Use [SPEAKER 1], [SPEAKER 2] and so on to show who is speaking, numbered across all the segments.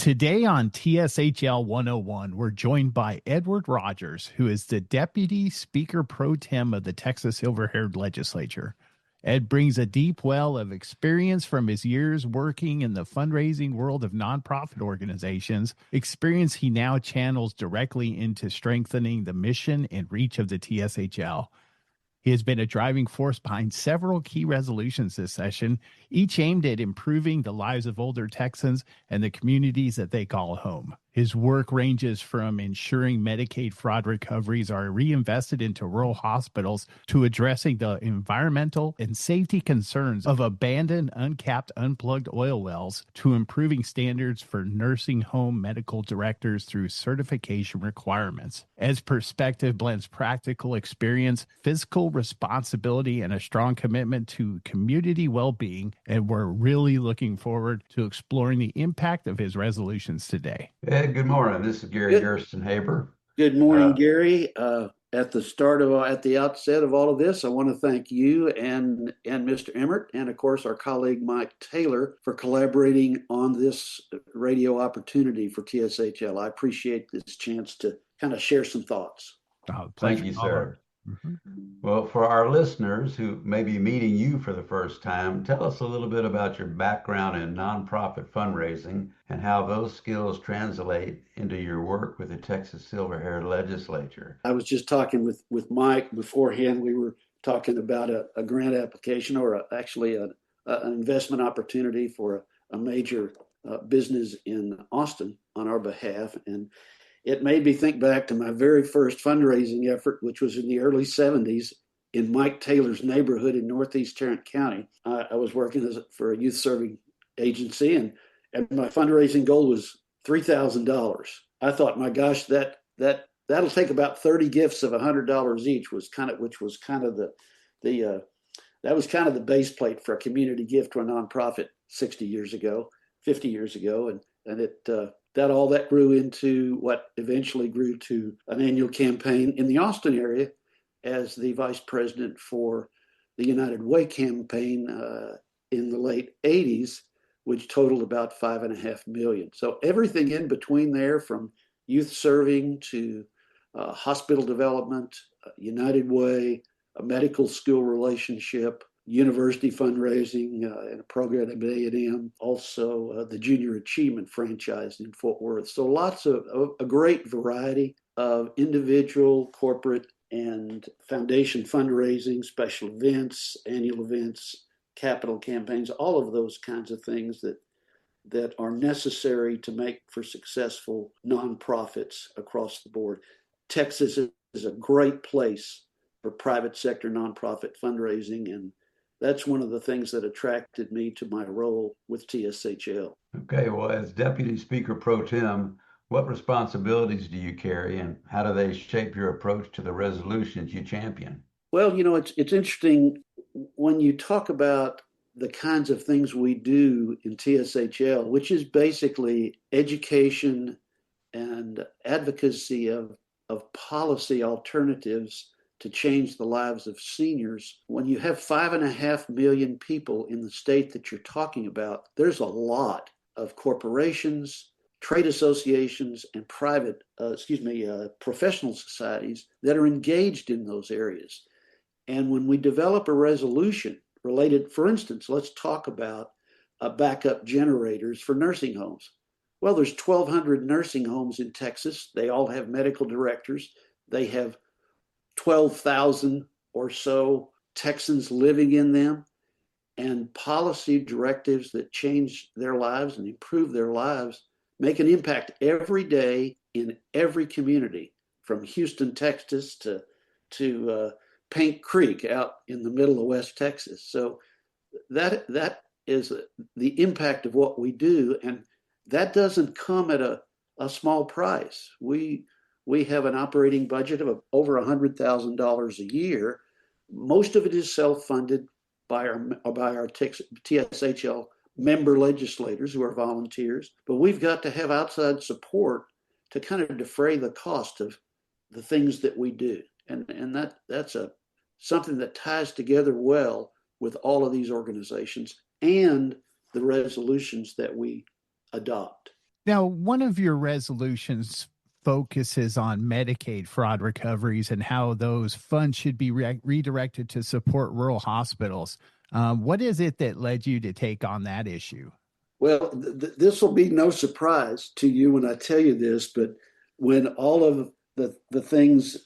[SPEAKER 1] Today on TSHL 101, we're joined by Edward Rogers, who is the Deputy Speaker Pro Tem of the Texas Silver Haired Legislature. Ed brings a deep well of experience from his years working in the fundraising world of nonprofit organizations, experience he now channels directly into strengthening the mission and reach of the TSHL. He has been a driving force behind several key resolutions this session, each aimed at improving the lives of older Texans and the communities that they call home. His work ranges from ensuring Medicaid fraud recoveries are reinvested into rural hospitals to addressing the environmental and safety concerns of abandoned, uncapped, unplugged oil wells to improving standards for nursing home medical directors through certification requirements. As perspective blends practical experience, fiscal responsibility, and a strong commitment to community well-being, and we're really looking forward to exploring the impact of his resolutions today.
[SPEAKER 2] Ed, good morning. This is Gary Gerstenhaber.
[SPEAKER 3] Good morning, Gary. At the outset of all of this, I want to thank you and Mr. Emmert, and of course our colleague Mike Taylor, for collaborating on this radio opportunity for TSHL. I appreciate this chance to kind of share some thoughts.
[SPEAKER 2] Thank you, sir. Mm-hmm. Well, for our listeners who may be meeting you for the first time, tell us a little bit about your background in nonprofit fundraising and how those skills translate into your work with the Texas Silver Haired Legislature.
[SPEAKER 3] I was just talking with Mike beforehand. We were talking about a grant application, or actually an investment opportunity for a major business in Austin on our behalf. And it made me think back to my very first fundraising effort, which was in the early 70s in Mike Taylor's neighborhood in Northeast Tarrant County. I was working for a youth serving agency, and my fundraising goal was $3,000. I thought, my gosh, that'll take about 30 gifts of $100 each, that was kind of the base plate for a community gift to a nonprofit 50 years ago, and that grew into what eventually grew to an annual campaign in the Austin area as the vice president for the United Way campaign in the late 80s, which totaled about $5.5 million. So everything in between there, from youth serving to hospital development, United Way, a medical school relationship, university fundraising, and a program at A&M, also the Junior Achievement franchise in Fort Worth. So lots of a great variety of individual, corporate, and foundation fundraising, special events, annual events, capital campaigns, all of those kinds of things that are necessary to make for successful nonprofits across the board. Texas is a great place for private sector nonprofit fundraising, and that's one of the things that attracted me to my role with TSHL.
[SPEAKER 2] Okay, well, as Deputy Speaker Pro Tem, what responsibilities do you carry, and how do they shape your approach to the resolutions you champion?
[SPEAKER 3] Well, it's interesting when you talk about the kinds of things we do in TSHL, which is basically education and advocacy of policy alternatives to change the lives of seniors. When you have 5.5 million people in the state that you're talking about, there's a lot of corporations, trade associations, and professional societies that are engaged in those areas. And when we develop a resolution related, for instance, let's talk about backup generators for nursing homes. Well, there's 1,200 nursing homes in Texas. They all have medical directors. They have 12,000 or so Texans living in them, and policy directives that change their lives and improve their lives make an impact every day in every community, from Houston, Texas to Paint Creek out in the middle of West Texas. So that is the impact of what we do, and that doesn't come at a small price. We have an operating budget of over $100,000 a year. Most of it is self-funded by our TSHL member legislators who are volunteers, but we've got to have outside support to kind of defray the cost of the things that we do, and that's something that ties together well with all of these organizations and the resolutions that we adopt.
[SPEAKER 1] Now, one of your resolutions focuses on Medicaid fraud recoveries and how those funds should be redirected to support rural hospitals. What is it that led you to take on that issue?
[SPEAKER 3] Well, this will be no surprise to you when I tell you this, but when all of the things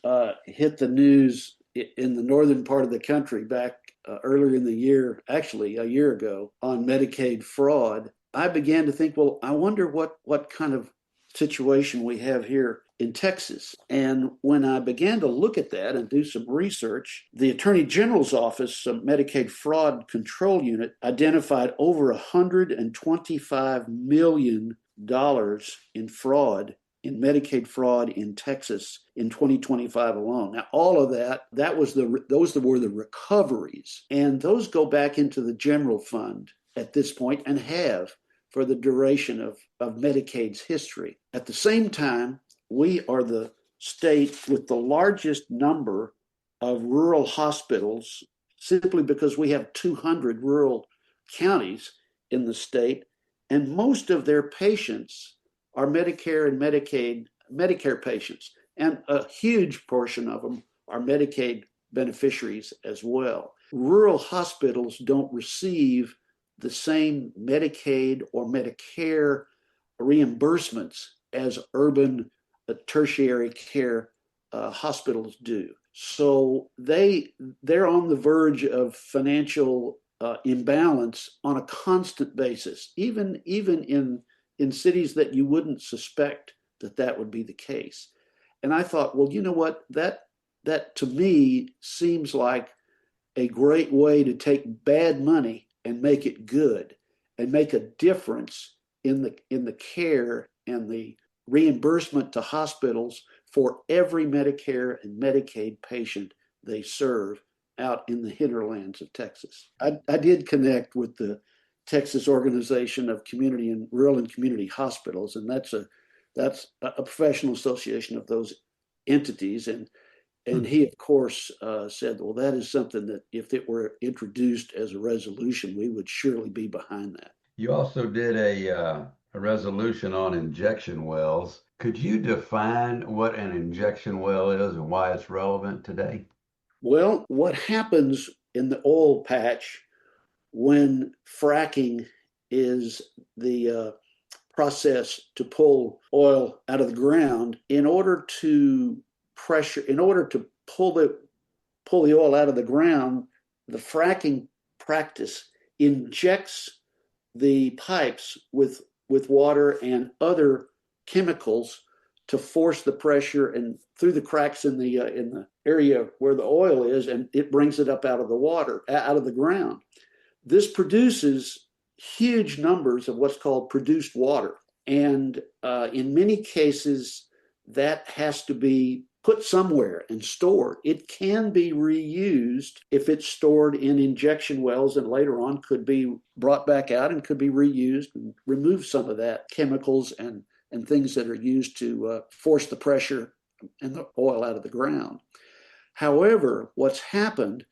[SPEAKER 3] hit the news in the northern part of the country back earlier in the year, actually a year ago, on Medicaid fraud, I began to think, well, I wonder what kind of situation we have here in Texas. And when I began to look at that and do some research, the Attorney General's Office Medicaid Fraud Control Unit identified over $125 million in fraud, in Medicaid fraud in Texas in 2025 alone. Now, all of those were the recoveries, and those go back into the general fund at this point and have for the duration of Medicaid's history. At the same time, we are the state with the largest number of rural hospitals simply because we have 200 rural counties in the state, and most of their patients are Medicare and Medicare patients, and a huge portion of them are Medicaid beneficiaries as well. Rural hospitals don't receive the same Medicaid or Medicare reimbursements as urban tertiary care hospitals do. So they're on the verge of financial imbalance on a constant basis, even in cities that you wouldn't suspect that would be the case. And I thought, well, you know what, that to me seems like a great way to take bad money and make it good and make a difference in the care and the reimbursement to hospitals for every Medicare and Medicaid patient they serve out in the hinterlands of Texas. I did connect with the Texas Organization of Community and Rural and Community Hospitals, and that's a professional association of those entities. And he, of course, said, well, that is something that if it were introduced as a resolution, we would surely be behind that.
[SPEAKER 2] You also did a resolution on injection wells. Could you define what an injection well is and why it's relevant today?
[SPEAKER 3] Well, what happens in the oil patch when fracking is the process to pull oil out of the ground, in order to pull the oil out of the ground, the fracking practice injects the pipes with water and other chemicals to force the pressure and through the cracks in the area where the oil is, and it brings it up out of the water, out of the ground. This produces huge numbers of what's called produced water. And in many cases, that has to be put somewhere and stored. It can be reused if it's stored in injection wells, and later on could be brought back out and could be reused and remove some of that chemicals and things that are used to force the pressure and the oil out of the ground. However, what's happened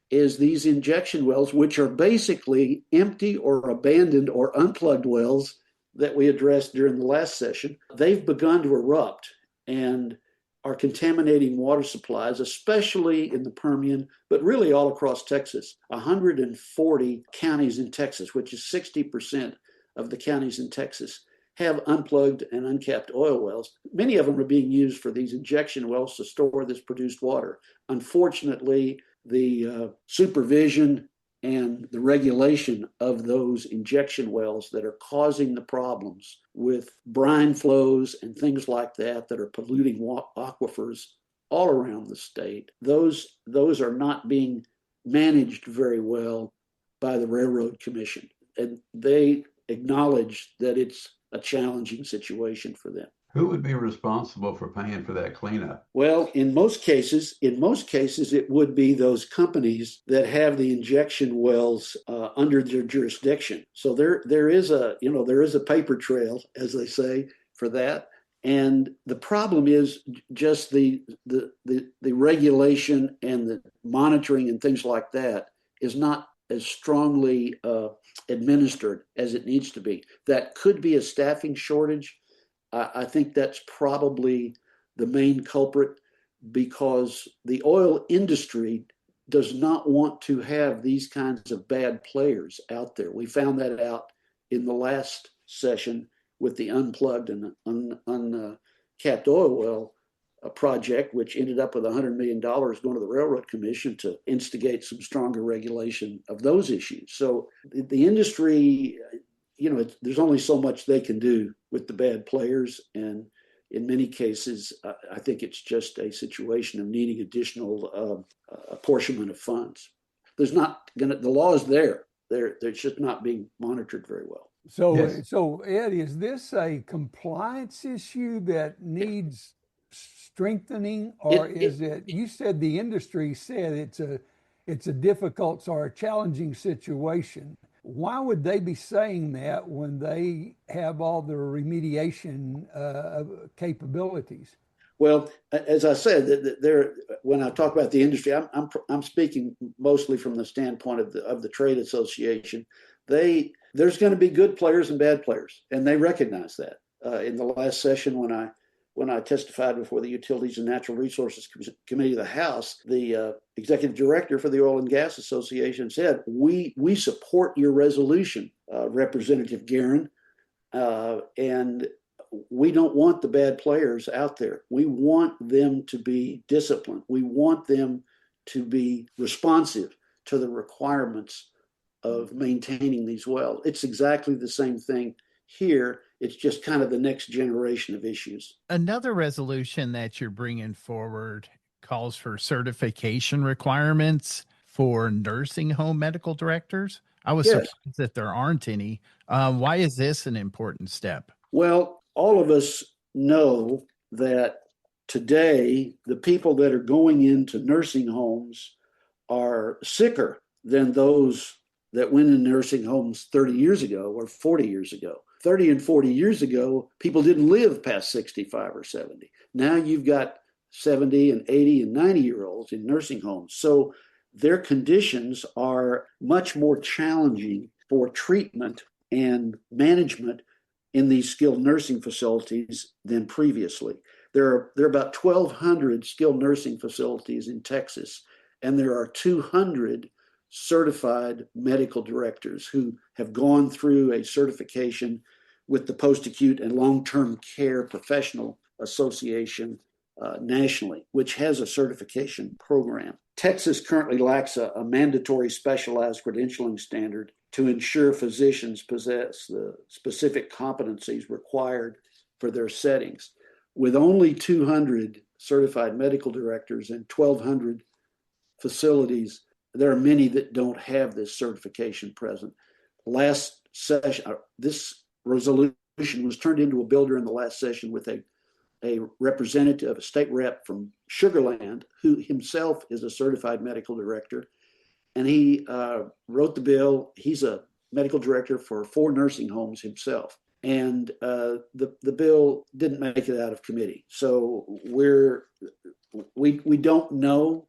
[SPEAKER 3] is these injection wells, which are basically empty or abandoned or unplugged wells that we addressed during the last session, they've begun to erupt and are contaminating water supplies, especially in the Permian, but really all across Texas. 140 counties in Texas, which is 60% of the counties in Texas, have unplugged and uncapped oil wells. Many of them are being used for these injection wells to store this produced water. Unfortunately, the supervision and the regulation of those injection wells that are causing the problems with brine flows and things like that are polluting aquifers all around the state, those are not being managed very well by the Railroad Commission. And they acknowledge that it's a challenging situation for them.
[SPEAKER 2] Who would be responsible for paying for that cleanup?
[SPEAKER 3] Well, in most cases, it would be those companies that have the injection wells under their jurisdiction. So there is a paper trail, as they say, for that. And the problem is just the regulation and the monitoring and things like that is not as strongly administered as it needs to be. That could be a staffing shortage. I think that's probably the main culprit, because the oil industry does not want to have these kinds of bad players out there. We found that out in the last session with the unplugged and uncapped oil well project, which ended up with $100 million going to the Railroad Commission to instigate some stronger regulation of those issues. So the industry, there's only so much they can do with the bad players. And in many cases, I think it's just a situation of needing additional apportionment of funds. The law is there. They're just not being monitored very well.
[SPEAKER 4] So, yes. So Ed, is this a compliance issue that needs strengthening, or is it? You said the industry said it's a difficult or a challenging situation. Why would they be saying that when they have all the remediation capabilities? Well,
[SPEAKER 3] as I said, when I talk about the industry, I'm speaking mostly from the standpoint of the trade association. There's going to be good players and bad players, and they recognize that. In the last session, when I testified before the Utilities and Natural Resources Committee of the House, the executive director for the Oil and Gas Association said, we support your resolution, Representative Guerin, and we don't want the bad players out there. We want them to be disciplined. We want them to be responsive to the requirements of maintaining these wells. It's exactly the same thing here. It's just kind of the next generation of issues.
[SPEAKER 1] Another resolution that you're bringing forward calls for certification requirements for nursing home medical directors. I was surprised that there aren't any. Why is this an important step?
[SPEAKER 3] Well, all of us know that today the people that are going into nursing homes are sicker than those that went in nursing homes 30 years ago or 40 years ago. 30 and 40 years ago, people didn't live past 65 or 70. Now you've got 70 and 80 and 90-year-olds in nursing homes. So their conditions are much more challenging for treatment and management in these skilled nursing facilities than previously. There are about 1,200 skilled nursing facilities in Texas, and there are 200 certified medical directors who have gone through a certification with the Post-Acute and Long-Term Care Professional Association nationally, which has a certification program. Texas currently lacks a mandatory specialized credentialing standard to ensure physicians possess the specific competencies required for their settings. With only 200 certified medical directors and 1,200 facilities, there are many that don't have this certification present. Last session, this resolution was turned into a bill during the last session with a representative, a state rep from Sugar Land, who himself is a certified medical director. And he wrote the bill. He's a medical director for 4 nursing homes himself. And the bill didn't make it out of committee. So we don't know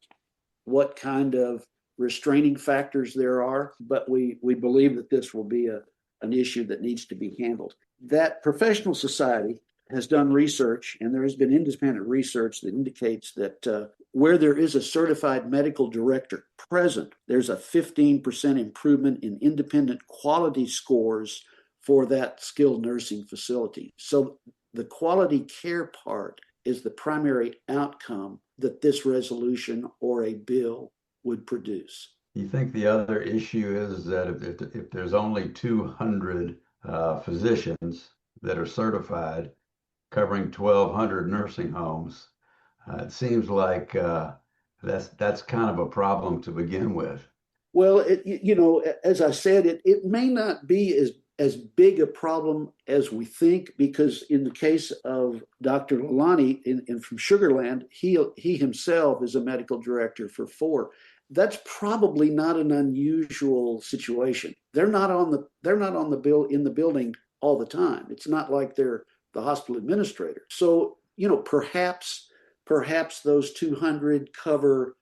[SPEAKER 3] what kind of restraining factors there are, but we believe that this will be an issue that needs to be handled. That professional society has done research, and there has been independent research that indicates that where there is a certified medical director present, there's a 15% improvement in independent quality scores for that skilled nursing facility. So the quality care part is the primary outcome that this resolution or a bill would produce.
[SPEAKER 2] You think the other issue is that if there's only 200 physicians that are certified covering 1,200 nursing homes, it seems like that's kind of a problem to begin with.
[SPEAKER 3] Well, as I said, it may not be as big a problem as we think, because in the case of Dr. Lalani from Sugar Land, he himself is a medical director for 4. That's probably not an unusual situation. They're not on the bill in the building all the time. It's not like they're the hospital administrator. So perhaps those 200 cover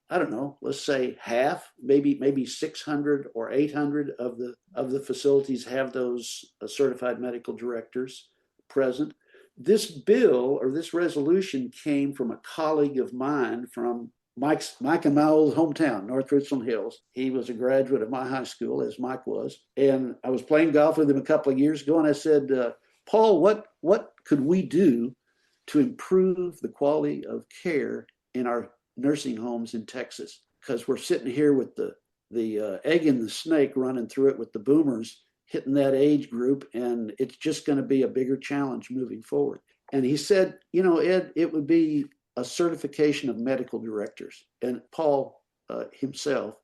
[SPEAKER 3] I don't know, let's say half, maybe 600 or 800 of the facilities have those certified medical directors present. This bill or this resolution came from a colleague of mine from Mike and my old hometown, North Richland Hills. He was a graduate of my high school, as Mike was, and I was playing golf with him a couple of years ago, and I said, Paul, what could we do to improve the quality of care in our nursing homes in Texas? Because we're sitting here with the egg and the snake running through it with the boomers hitting that age group, and it's just going to be a bigger challenge moving forward. And he said, Ed, it would be a certification of medical directors. And Paul himself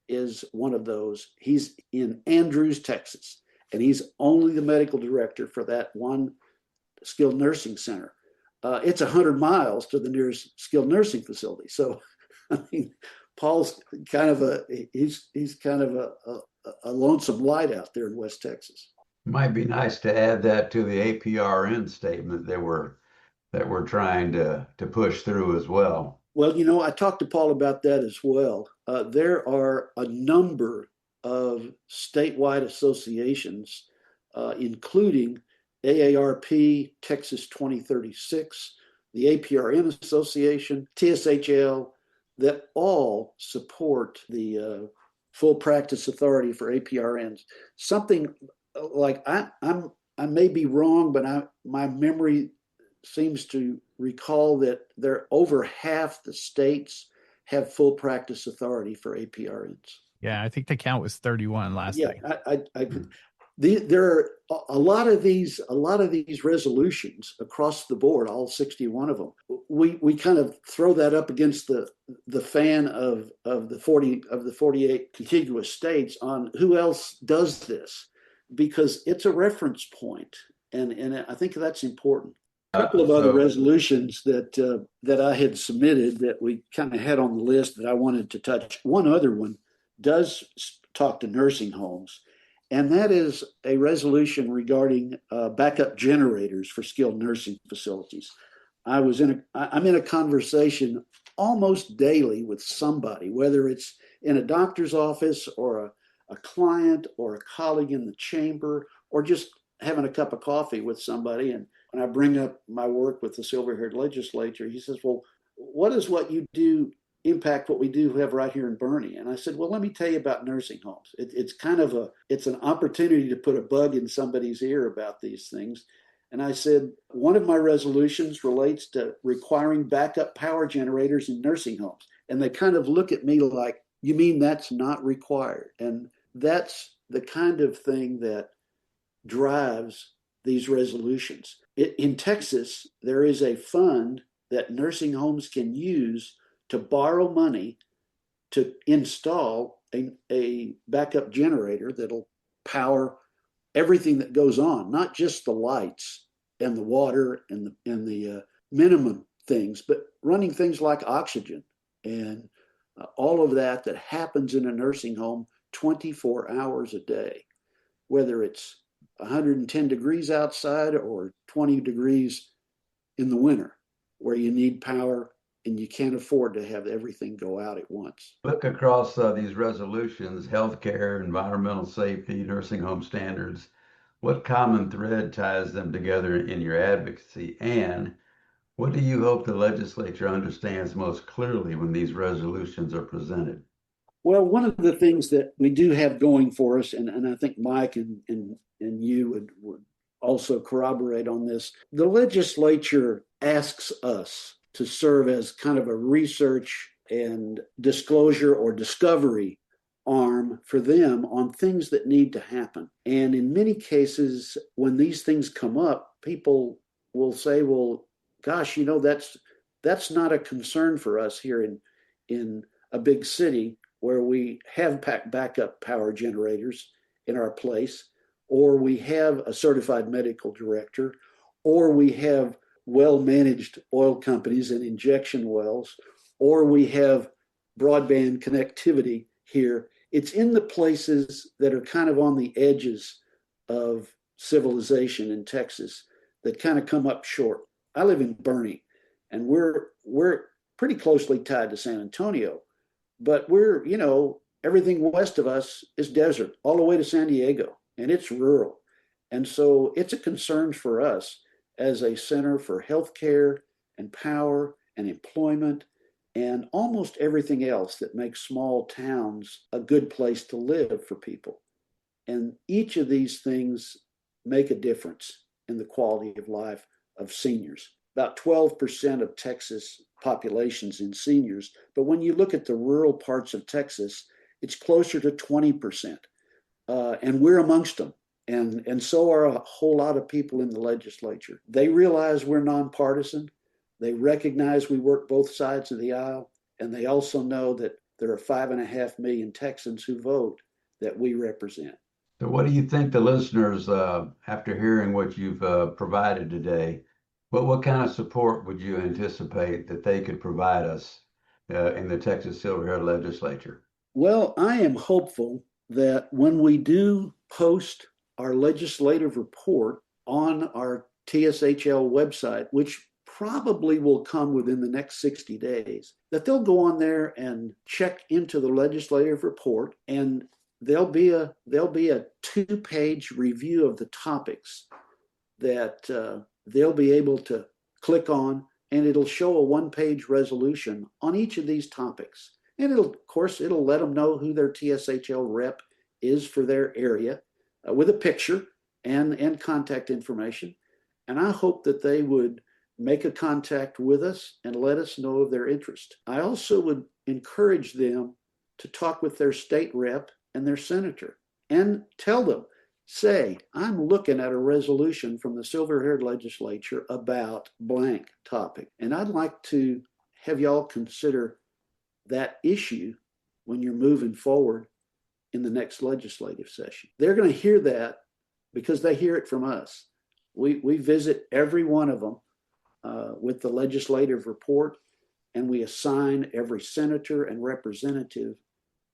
[SPEAKER 3] is one of those. He's in Andrews, Texas, and he's only the medical director for that one skilled nursing center. It's 100 miles to the nearest skilled nursing facility. So, I mean, Paul's kind of he's kind of a lonesome light out there in West Texas.
[SPEAKER 2] Might be nice to add that to the APRN statement that we're trying to push through as well.
[SPEAKER 3] Well, I talked to Paul about that as well. There are a number of statewide associations, including AARP, Texas 2036, the APRN Association, TSHL, that all support the full practice authority for APRNs. Something like I may be wrong, but my memory seems to recall that over half the states have full practice authority for APRNs.
[SPEAKER 1] Yeah, I think the count was 31 last night.
[SPEAKER 3] There are a lot of these resolutions across the board, all 61 of them. We kind of throw that up against the fan of the 48 contiguous states on who else does this, because it's a reference point, and I think that's important. A couple of other resolutions that I had submitted that we kind of had on the list that I wanted to touch. One other one does talk to nursing homes, and that is a resolution regarding backup generators for skilled nursing facilities. I'm in a conversation almost daily with somebody, whether it's in a doctor's office or a client or a colleague in the chamber, or just having a cup of coffee with somebody. And when I bring up my work with the Silver Haired Legislature, he says, well, what does what you do impact what we do have right here in Bernie? And I said, well, let me tell you about nursing homes. It's an opportunity to put a bug in somebody's ear about these things. And I said, one of my resolutions relates to requiring backup power generators in nursing homes. And they kind of look at me like, you mean that's not required? And that's the kind of thing that drives these resolutions. In Texas, there is a fund that nursing homes can use to borrow money to install a backup generator that'll power everything that goes on, not just the lights and the water and the minimum things, but running things like oxygen and all of that happens in a nursing home 24 hours a day, whether it's 110 degrees outside or 20 degrees in the winter, where you need power and you can't afford to have everything go out at once.
[SPEAKER 2] Look across these resolutions: healthcare, environmental safety, nursing home standards. What common thread ties them together in your advocacy? And what do you hope the legislature understands most clearly when these resolutions are presented?
[SPEAKER 3] Well, one of the things that we do have going for us, and I think Mike and you would also corroborate on this, the legislature asks us to serve as kind of a research and disclosure or discovery arm for them on things that need to happen. And in many cases, when these things come up, people will say, well, gosh, that's not a concern for us here in a big city where we have backup power generators in our place, or we have a certified medical director, or we have well-managed oil companies and injection wells, or we have broadband connectivity here. It's in the places that are kind of on the edges of civilization in Texas that kind of come up short. I live in Bernie, and we're pretty closely tied to San Antonio, but we're, everything west of us is desert all the way to San Diego, and it's rural. And so it's a concern for us as a center for healthcare and power and employment and almost everything else that makes small towns a good place to live for people. And each of these things make a difference in the quality of life of seniors. About 12% of Texas population's in seniors, but when you look at the rural parts of Texas, it's closer to 20%. And we're amongst them. And so are a whole lot of people in the legislature. They realize we're nonpartisan. They recognize we work both sides of the aisle. And they also know that there are 5.5 million Texans who vote that we represent.
[SPEAKER 2] So what do you think the listeners, after hearing what you've provided today, what kind of support would you anticipate that they could provide us in the Texas Silver Haired Legislature?
[SPEAKER 3] Well, I am hopeful that when we do post our legislative report on our TSHL website, which probably will come within the next 60 days, that they'll go on there and check into the legislative report, and there'll be a 2-page review of the topics that they'll be able to click on, and it'll show a 1-page resolution on each of these topics. And it'll let them know who their TSHL rep is for their area with a picture and contact information. And I hope that they would make a contact with us and let us know of their interest. I also would encourage them to talk with their state rep and their senator and tell them, say, I'm looking at a resolution from the Silver Haired Legislature about blank topic, and I'd like to have y'all consider that issue when you're moving forward in the next legislative session. They're going to hear that because they hear it from us. We visit every one of them with the legislative report, and we assign every senator and representative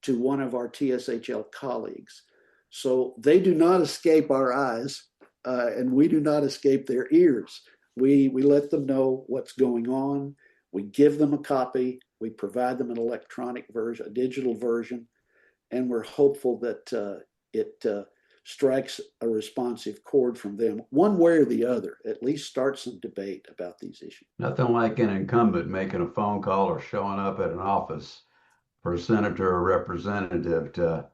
[SPEAKER 3] to one of our TSHL colleagues. So they do not escape our eyes, and we do not escape their ears. We let them know what's going on. We give them a copy. We provide them an electronic version, a digital version, and we're hopeful that it strikes a responsive chord from them, one way or the other, at least start some debate about these issues.
[SPEAKER 2] Nothing like an incumbent making a phone call or showing up at an office for a senator or representative to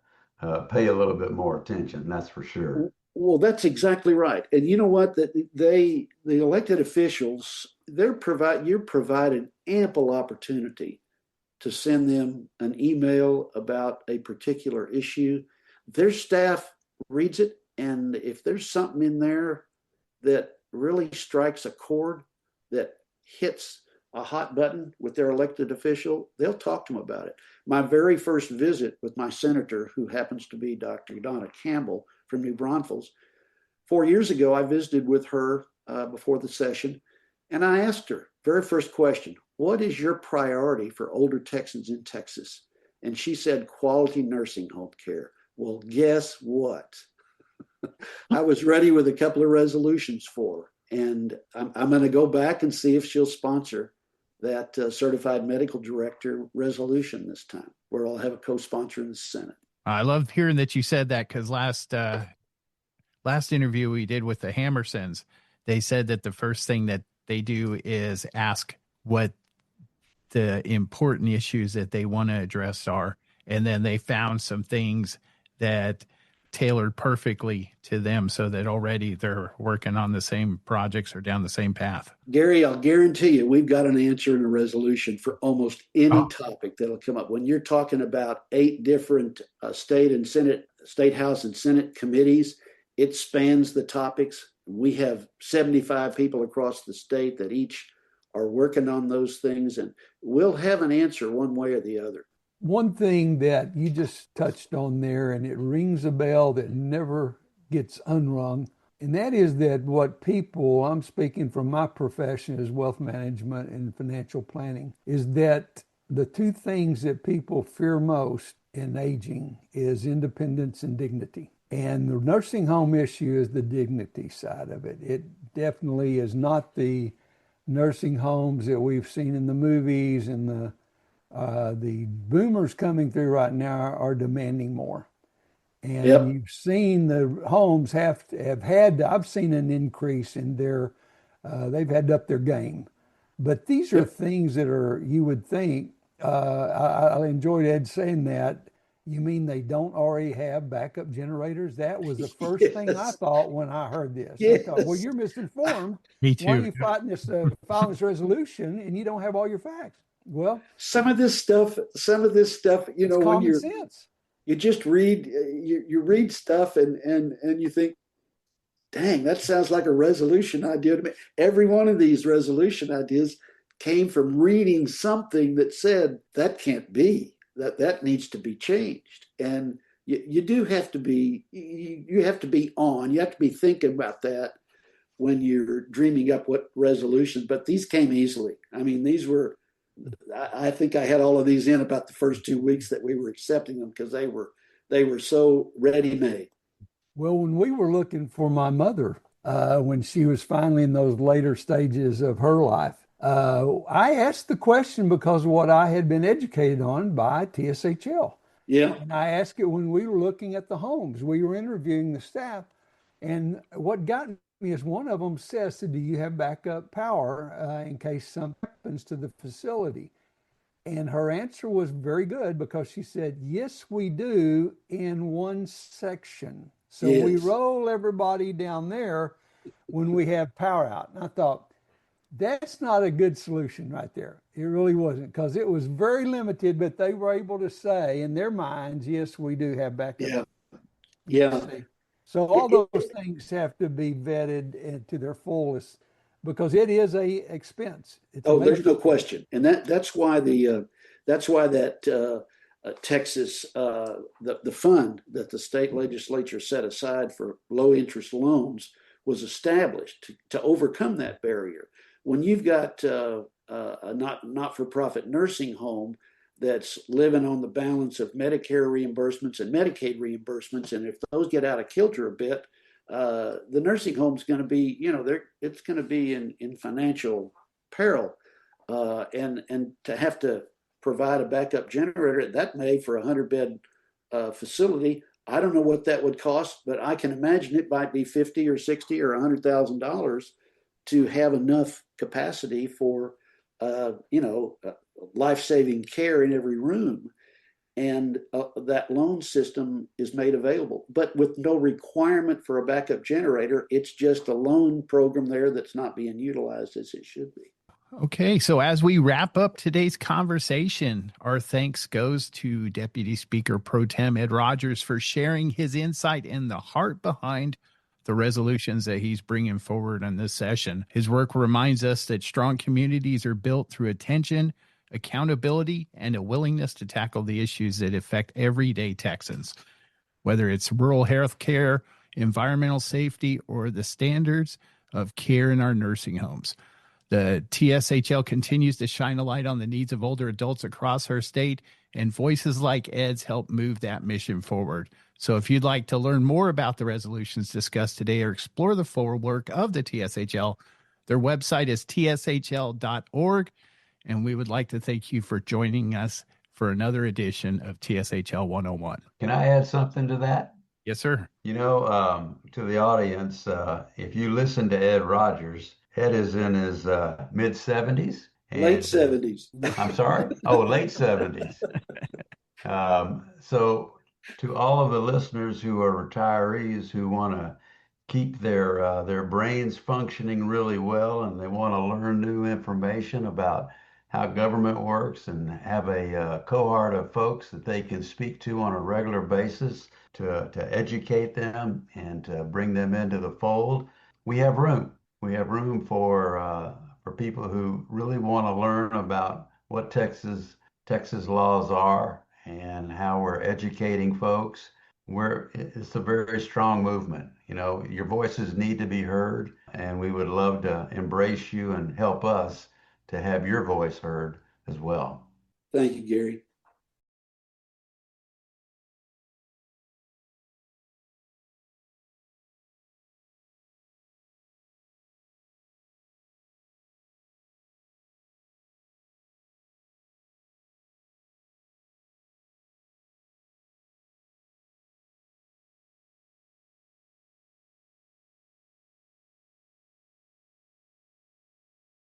[SPEAKER 2] pay a little bit more attention, that's for sure.
[SPEAKER 3] Well, that's exactly right. And you know what? The elected officials, you're provided ample opportunity to send them an email about a particular issue. Their staff reads it, and if there's something in there that really strikes a chord, that hits a hot button with their elected official, they'll talk to them about it. My very first visit with my senator, who happens to be Dr. Donna Campbell from New Braunfels, 4 years ago, I visited with her before the session, and I asked her, very first question, what is your priority for older Texans in Texas? And she said, quality nursing home care. Well, guess what? I was ready with a couple of resolutions for her, and I'm going to go back and see if she'll sponsor that certified medical director resolution this time, where I'll have a co-sponsor in the Senate.
[SPEAKER 1] I love hearing that you said that, because last interview we did with the Hammersons, they said that the first thing that they do is ask what the important issues that they want to address are. And then they found some things that tailored perfectly to them, so that already they're working on the same projects or down the same path. Gary,
[SPEAKER 3] I'll guarantee you we've got an answer and a resolution for almost any topic that'll come up. When you're talking about 8 different state House and Senate committees, it spans the topics. We have 75 people across the state that each are working on those things, and we'll have an answer one way or the other.
[SPEAKER 4] One thing that you just touched on there, and it rings a bell that never gets unrung, and that is that what people, I'm speaking from my profession as wealth management and financial planning, is that the 2 things that people fear most in aging is independence and dignity. And the nursing home issue is the dignity side of it. It definitely is not the nursing homes that we've seen in the movies and the The boomers coming through right now are demanding more. And
[SPEAKER 3] Yep.
[SPEAKER 4] you've seen the homes have had, I've seen an increase in they've had to up their game. But these are
[SPEAKER 3] Yep.
[SPEAKER 4] things that are, you would think, I enjoyed Ed saying that. You mean they don't already have backup generators? That was the first thing I
[SPEAKER 3] Yes.
[SPEAKER 4] thought when I heard this. I thought, well,
[SPEAKER 3] Yes.
[SPEAKER 4] you're misinformed.
[SPEAKER 1] Me
[SPEAKER 4] Why are
[SPEAKER 1] too.
[SPEAKER 4] you filing this resolution and you don't have all your facts? Well,
[SPEAKER 3] Some of this stuff,
[SPEAKER 4] it's
[SPEAKER 3] when
[SPEAKER 4] common sense.
[SPEAKER 3] you just read, you read stuff and you think, dang, that sounds like a resolution idea to me. Every one of these resolution ideas came from reading something that said that can't be, that needs to be changed. And you do have to be, you have to be on, you have to be thinking about that when you're dreaming up what resolutions, but these came easily. I mean, these were, I think I had all of these in about the first 2 weeks that we were accepting them because they were so ready made.
[SPEAKER 4] Well, when we were looking for my mother, when she was finally in those later stages of her life, I asked the question because of what I had been educated on by TSHL.
[SPEAKER 3] Yeah.
[SPEAKER 4] And I asked it when we were looking at the homes. We were interviewing the staff. And what got me is one of them says, do you have backup power in case something happens to the facility? And her answer was very good because she said, yes, we do in one section. So we
[SPEAKER 3] Yes.
[SPEAKER 4] roll everybody down there when we have power out. And I thought, that's not a good solution right there. It really wasn't because it was very limited, but they were able to say in their minds, yes, we do have backup.
[SPEAKER 3] Yeah. Yeah.
[SPEAKER 4] So all those things have to be vetted to their fullest because it is a expense. It's a
[SPEAKER 3] Oh, there's no
[SPEAKER 4] major
[SPEAKER 3] question, and that's why that Texas the fund that the state legislature set aside for low interest loans was established to overcome that barrier. When you've got a not for profit nursing home that's living on the balance of Medicare reimbursements and Medicaid reimbursements, and if those get out of kilter a bit, the nursing home's going to be, it's going to be in financial peril, and to have to provide a backup generator that may for a 100-bed facility. I don't know what that would cost, but I can imagine it might be 50 or 60 or $100,000 to have enough capacity for, life-saving care in every room. And that loan system is made available, but with no requirement for a backup generator. It's just a loan program there that's not being utilized as it should be.
[SPEAKER 1] Okay, so as we wrap up today's conversation, our thanks goes to Deputy Speaker Pro Tem Ed Rogers for sharing his insight and the heart behind the resolutions that he's bringing forward in this session. His work reminds us that strong communities are built through attention, accountability, and a willingness to tackle the issues that affect everyday Texans, whether it's rural health care, environmental safety, or the standards of care in our nursing homes. The TSHL continues to shine a light on the needs of older adults across our state, and voices like Ed's help move that mission forward. So if you'd like to learn more about the resolutions discussed today or explore the forward work of the TSHL, their website is tshl.org. And we would like to thank you for joining us for another edition of TSHL 101.
[SPEAKER 2] Can I add something to that?
[SPEAKER 1] Yes, sir.
[SPEAKER 2] To the audience, if you listen to Ed Rogers, Ed is in his mid 70s.
[SPEAKER 3] Late 70s.
[SPEAKER 2] I'm sorry? Oh, late 70s. So to all of the listeners who are retirees who want to keep their brains functioning really well and they want to learn new information about how government works and have a cohort of folks that they can speak to on a regular basis to educate them and to bring them into the fold, we have room. We have room for people who really want to learn about what Texas laws are and how we're educating folks. It's a very strong movement. Your voices need to be heard, and we would love to embrace you and help us to have your voice heard as well.
[SPEAKER 3] Thank you, Gary.